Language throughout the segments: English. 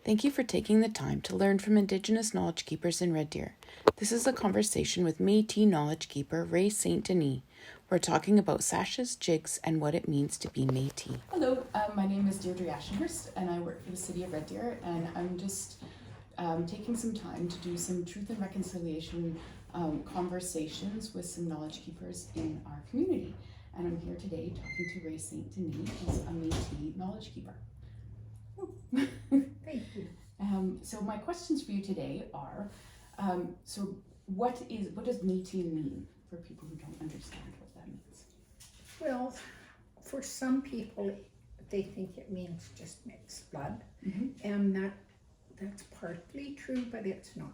Thank you for taking the time to learn from Indigenous Knowledge Keepers in Red Deer. This is a conversation with Métis Knowledge Keeper Ray St. Denis. We're talking about sashes, jigs, and what it means to be Métis. Hello, my name is Deirdre Ashenhurst, and I work for the City of Red Deer, and I'm just taking some time to do some truth and reconciliation conversations with some knowledge keepers in our community. And I'm here today talking to Ray St. Denis, who's a Métis knowledge keeper. Thank you. So my questions for you today are, so what does Métis mean for people who don't understand what that means? Well, for some people, they think it means just mixed blood, and that's partly true, but it's not.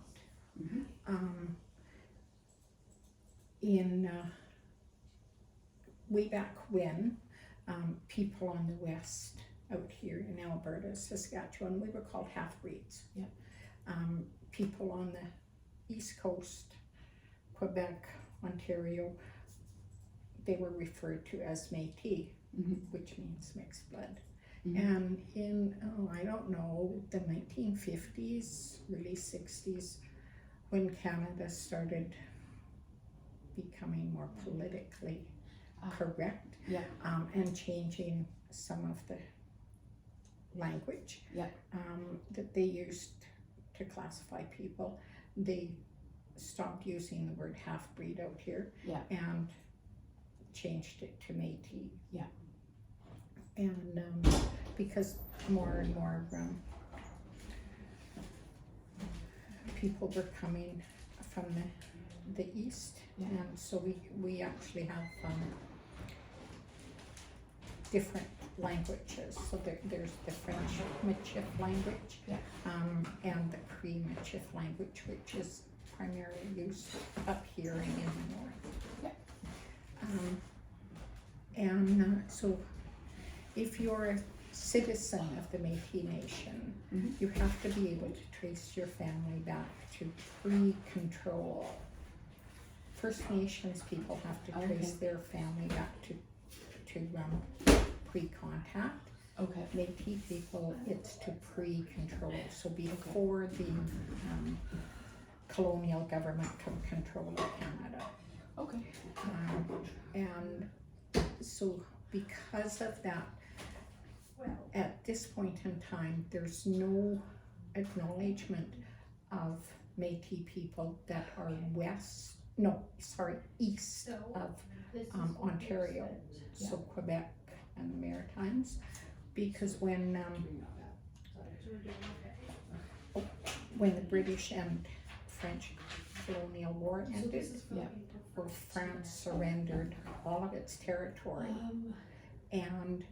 Way back when, people on the west, out here in Alberta, Saskatchewan, we were called half-breeds. Yeah. People on the east coast, Quebec, Ontario, they were referred to as Métis, which means mixed blood. And in, I don't know, the 1950s, really 60s, when Canada started becoming more politically correct, and changing some of the language that they used to classify people, they stopped using the word half-breed out here and changed it to Métis. And because more and more people were coming from the east, and so we actually have different languages. So there's the French Michif language and the Cree Michif language, which is primarily used up here and in the north. So if you're a citizen of the Métis Nation, you have to be able to trace your family back to pre-control. First Nations people have to trace their family back to pre-contact. Métis people, it's to pre-control. So before the colonial government took control of Canada. And so because of that, at this point in time, there's no acknowledgement of Métis people that are east of Ontario, so Quebec and the Maritimes, because when the British and French colonial war ended, where France surrendered all of its territory, and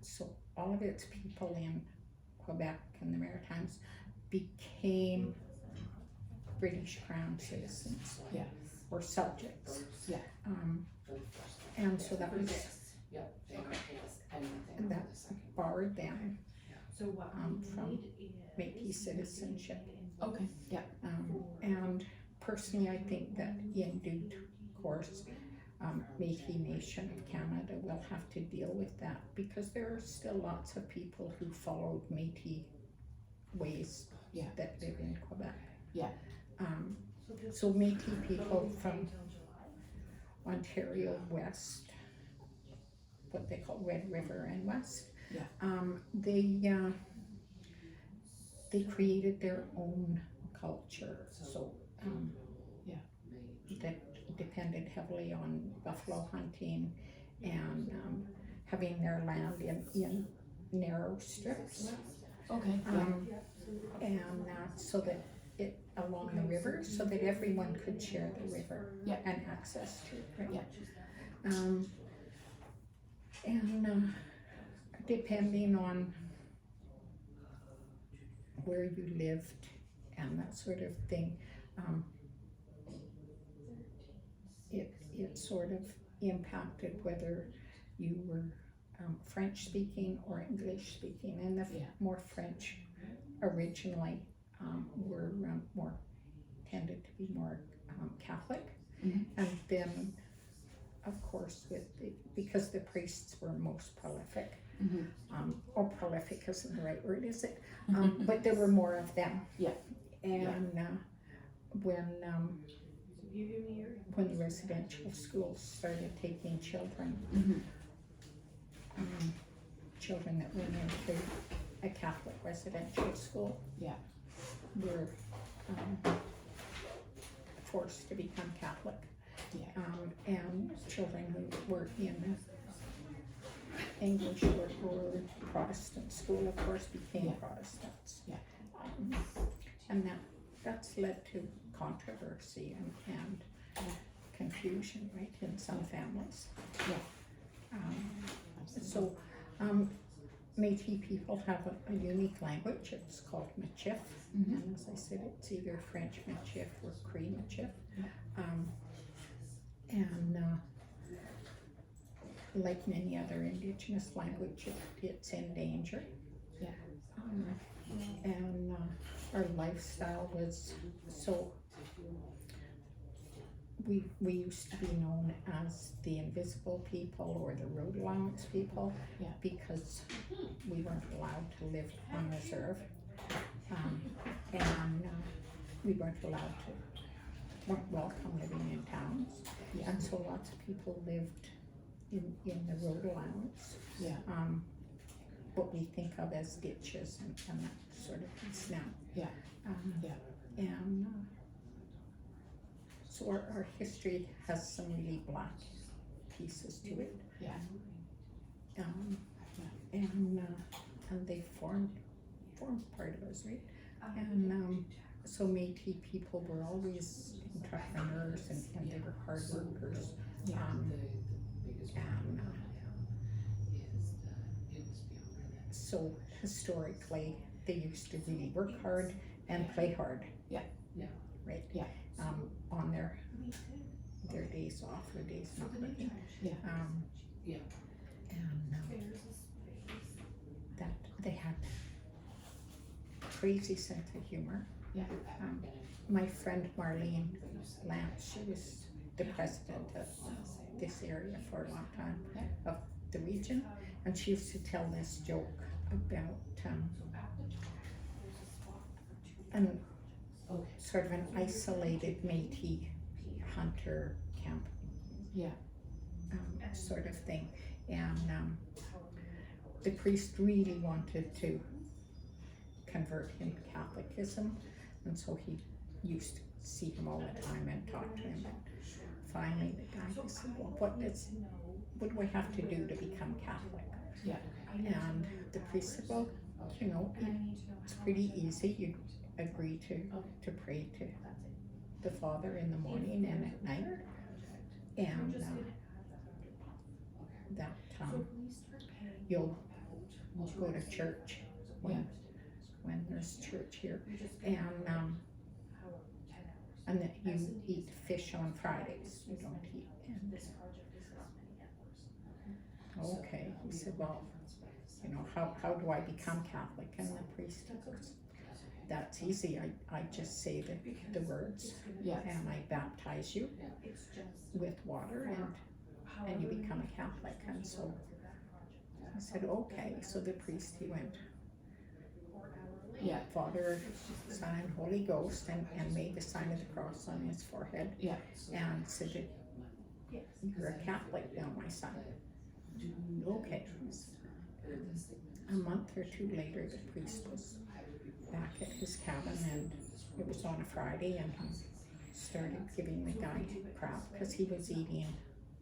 so all of its people in Quebec and the Maritimes became British Crown citizens or subjects. And so that barred them from Métis citizenship. And personally, I think that in due course, Métis Nation of Canada will have to deal with that, because there are still lots of people who followed Métis ways that live in Quebec. So Métis people from Ontario West, what they call Red River and West, they created their own culture. So that depended heavily on buffalo hunting and having their land in narrow strips. And so that it along the river, so that everyone could share the river and access to it. And depending on where you lived and that sort of thing, it sort of impacted whether you were French speaking or English speaking, and the more French originally were tended to be more Catholic, and then of course, because the priests were most prolific. Mm-hmm. Or prolific isn't the right word, is it? But there were more of them. Yeah. And when the residential schools started taking children, Mm-hmm. Children that went into a Catholic residential school, Yeah. were forced to become Catholic. Yeah. And children who were in English or Protestant school, of course, became Protestants. Yeah. And that's led to controversy and confusion, right, in some families. Yeah. So, Métis people have a unique language. It's called Michif, Mm-hmm. and as I said, it's either French Michif or Cree Michif. Like many other Indigenous language, it's in danger. Yeah. And our lifestyle was so. We used to be known as the invisible people or the road allowance people, Yeah. because we weren't allowed to live on reserve, we weren't weren't welcome living in towns, Yeah. and so lots of people lived in the road allowance, Yeah. what we think of as ditches and that sort of piece now. Yeah. And so our history has some really black pieces to it. Yeah. And they formed part of us, right? And so Métis people were always entrepreneurs and they were hard workers. Yeah. So historically, they used to really work hard and play hard. Yeah. Right? Yeah. On their days off or days not working. Yeah. That they had crazy sense of humor. Yeah. My friend Marlene Lance, she was the president of this area for a long time, of the region, and she used to tell this joke about sort of an isolated Métis hunter camp, sort of thing, and the priest really wanted to convert him to Catholicism, and so he used to see him all the time and talk to him. And finally, the guy said, "Well, what do I have to do to become Catholic?" Yeah. And the priest said, "Well, it's pretty easy. You agree to pray to the Father in the morning and at night, and that you'll go to church when there's church here, and that you eat fish on Fridays. You don't eat." Okay, he said, "Well, how do I become Catholic?" And the priest goes, "That's easy. I just say the words, and I baptize you with water, and you become a Catholic." And so I said, "Okay." So the priest, he went, Father, Son, and Holy Ghost, and made the sign of the cross on his forehead, and said, "You're a Catholic now, my son." Okay. A month or two later, the priest was back at his cabin, and it was on a Friday, and he started giving the guy crap because he was eating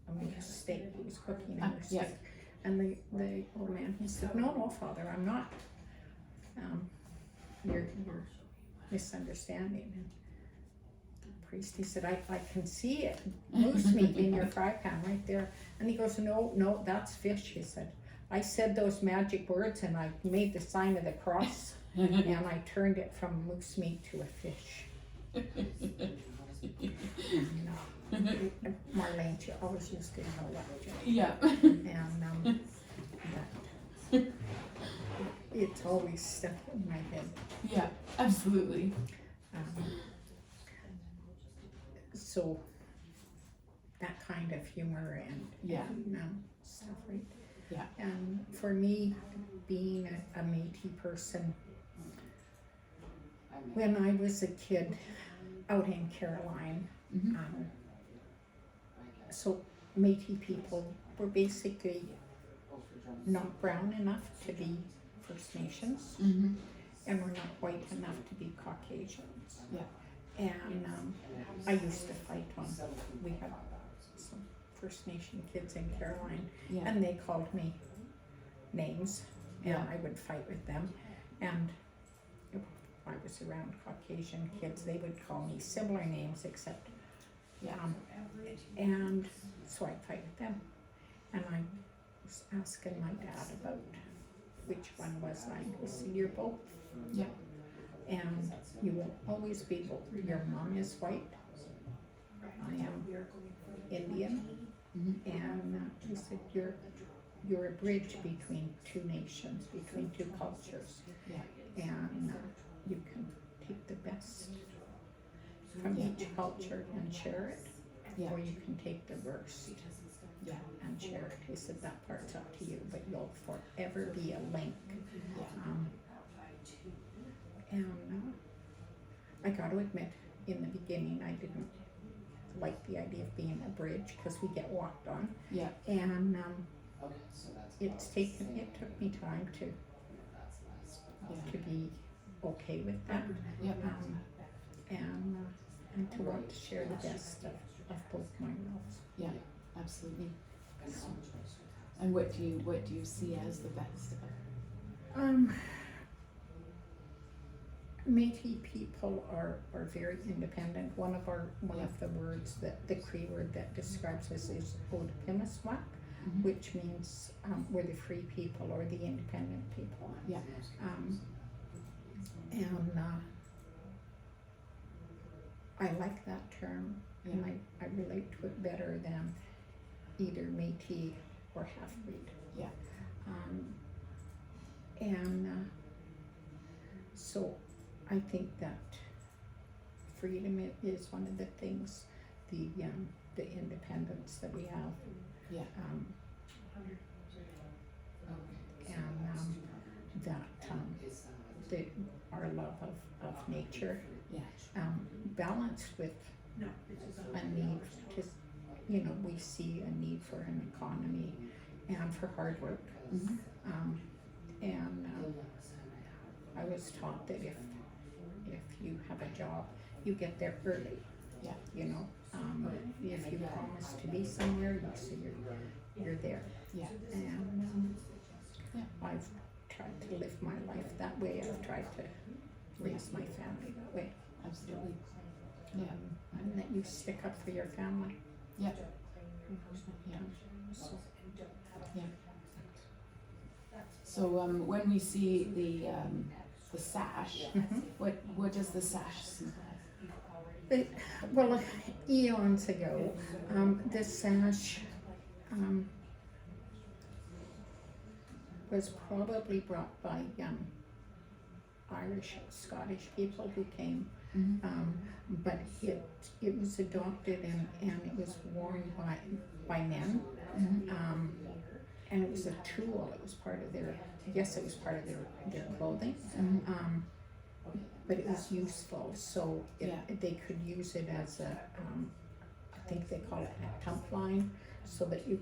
a moose steak. He was cooking a moose steak. And the old man, he said, no, Father, I'm not. You're misunderstanding." And the priest, he said, I can see it, moose meat in your fry pan right there. And he goes, no, that's fish, he said. I said those magic words and I made the sign of the cross and I turned it from moose meat to a fish. And Marlene, she always used to know that joke. Yeah. And it's always stuck in my head. Yeah, absolutely. So that kind of humor and stuff, right? Yeah. And for me, being a Métis person, when I was a kid out in Caroline, so Métis people were basically not brown enough to be First Nations, and were not white enough to be Caucasians. Yeah. And I used to fight on. We had some First Nation kids in Caroline, Yeah. and they called me names, and Yeah. I would fight with them. And if I was around Caucasian kids, they would call me similar names, except and so I'd fight with them. And I was asking my dad about which one was I. He said, "You're both." Yeah. And you will always be both. Your mom is white. I am Indian. And he said, you're a bridge between two nations, between two cultures. Yeah. And you can take the best from each culture and share it, or you can take the worst and share it. He said, that part's up to you, but you'll forever be a link. And I got to admit, in the beginning, I didn't like the idea of being a bridge because we get walked on. Yeah. And it took me time to be okay with that. Yeah. And to want to share the best of both my worlds. Yeah. Absolutely. And what do you see as the best of it? Métis people are very independent. One of the words that the Cree word that describes us is Odapimiswak, which means we're the free people or the independent people. Yeah. And I like that term, and I relate to it better than either Métis or half-breed. Yeah. So I think that freedom is one of the things, the independence that we have. Yeah. Our love of nature, Yeah. balanced with a need to, we see a need for an economy and for hard work. I was taught that if you have a job, you get there early. Yeah. If you promise to be somewhere, you say you're there. Yeah. And I've tried to live my life that way. I've tried to raise my family that way. Absolutely. Yeah. And that you stick up for your family. Yeah. Yeah. So, So when we see the sash, what does the sash symbolize? well, eons ago, the sash was probably brought by Irish, Scottish people who came, but it was adopted and it was worn by men, and it was a tool. It was part of their, their clothing, but it was useful. So they could use it as a, I think they call it a tump line, so that you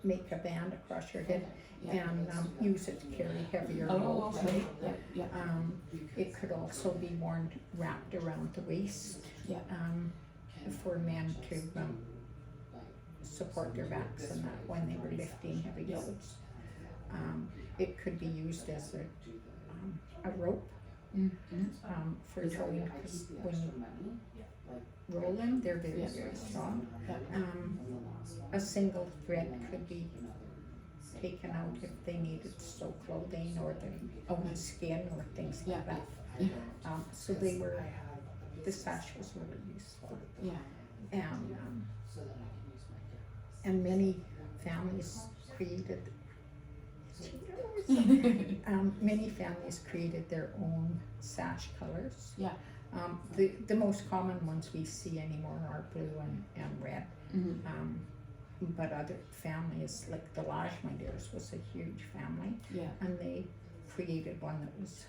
make a band across your head and use it to carry heavier loads. Okay. Yeah. It could also be worn wrapped around the waist for men to support their backs and that when they were lifting heavy loads. It could be used as a rope for towing, because when you roll them, they're very, very strong. A single thread could be taken out if they needed to sew clothing or the own skin or things like that. So the sash was really useful. Yeah. And many families created many families created their own sash colors. Yeah. The most common ones we see anymore are blue and red. But other families, like the Lajmadiers was a huge family, and they created one that was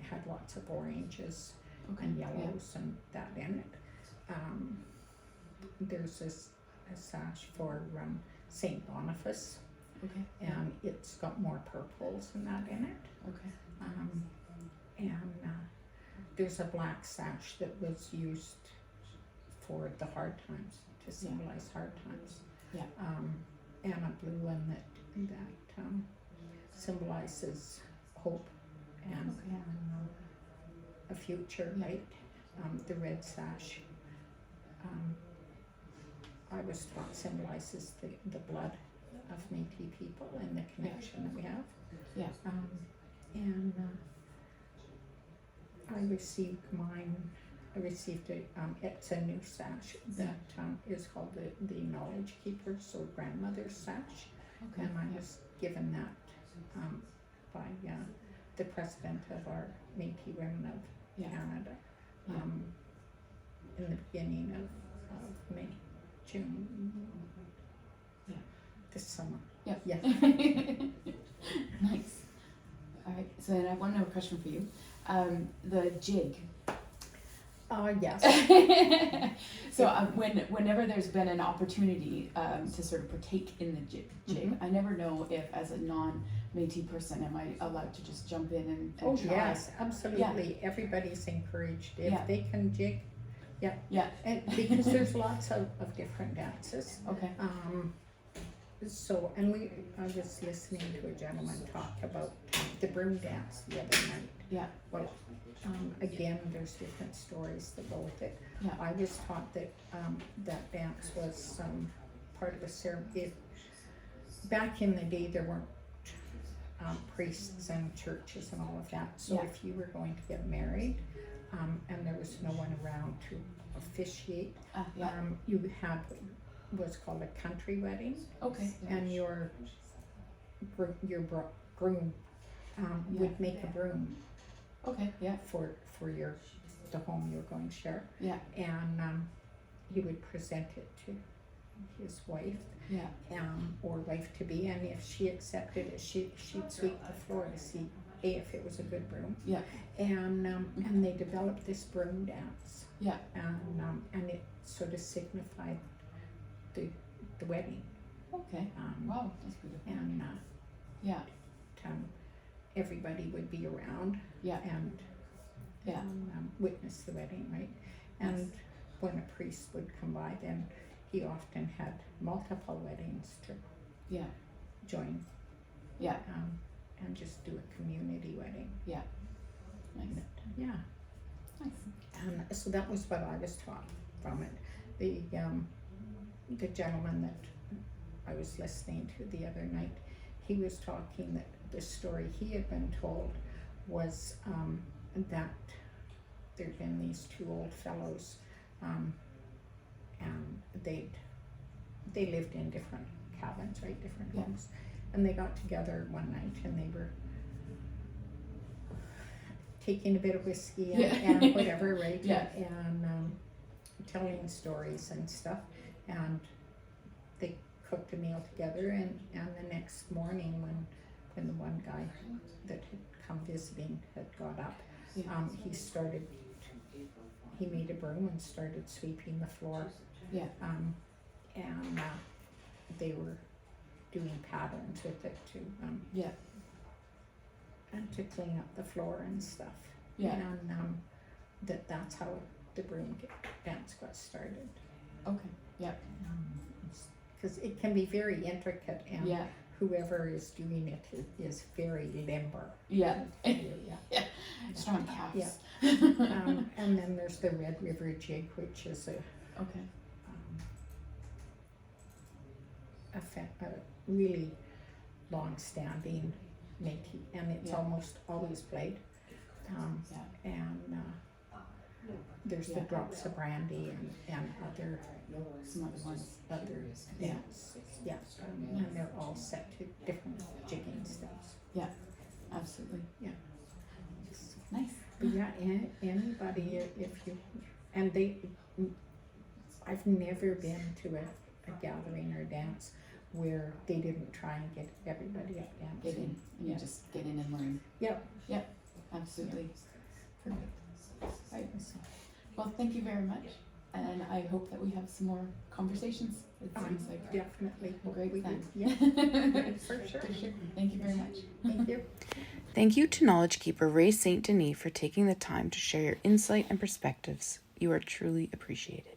had lots of oranges and yellows and that in it. There's a sash for St. Boniface, and it's got more purples and that in it. And there's a black sash that was used for the hard times, to symbolize hard times. And a blue one that symbolizes hope and a future, right? The red sash, I was taught, symbolizes the blood of Métis people and the connection that we have. And I received mine. I received it. It's a new sash that is called the Knowledge Keepers, or grandmother's sash. And I was given that by the president of our Métis Women of Canada in the beginning of May, June, this summer. Nice. All right. So then I have one more question for you. The jig. Yes. So whenever there's been an opportunity to sort of partake in the jig, I never know if, as a non-Métis person, am I allowed to just jump in and try? Yes, absolutely. Everybody's encouraged if they can jig. And because there's lots of different dances. So, and I was listening to a gentleman talk about the broom dance the other night. Well, again, there's different stories that go with it. I was taught that that dance was part of a ceremony. Back in the day, there weren't priests and churches and all of that. So if you were going to get married, and there was no one around to officiate, you had what's called a country wedding. And your groom would make a broom. For the home you're going to share. And he would present it to his wife. Or wife to be, and if she accepted it, she'd sweep the floor to see if it was a good broom. And they developed this broom dance. And it sort of signified the wedding. Wow, that's beautiful. And everybody would be around and witness the wedding, right? And when a priest would come by, then he often had multiple weddings to join. And just do a community wedding. Nice. Nice. And so that was what I was taught from it. The gentleman that I was listening to the other night, he was talking that the story he had been told was that there'd been these two old fellows, and they lived in different cabins, right, different homes, and they got together one night and they were taking a bit of whiskey and whatever, right, and telling stories and stuff, and they cooked a meal together, and the next morning when the one guy that had come visiting had got up, he made a broom and started sweeping the floor. And they were doing patterns with it to and to clean up the floor and stuff. And that's how the broom dance got started. Because it can be very intricate, and whoever is doing it is very limber. Strong calves. And then there's the Red River Jig, which is a really long-standing Métis, and it's almost always played. And there's the drops of brandy and other Some other ones. And they're all set to different jigging steps. Absolutely. Yeah. Nice. But yeah, anybody, if you, and I've never been to a gathering or dance where they didn't try and get everybody up dancing. Get in, and you just get in and learn. Yep. Absolutely. Perfect. Right. Well, thank you very much, and I hope that we have some more conversations. It seems like Definitely. a great plan. Yeah, for sure. Thank you very much. Thank you. Thank you to Knowledge Keeper Ray St. Denis for taking the time to share your insight and perspectives. You are truly appreciated.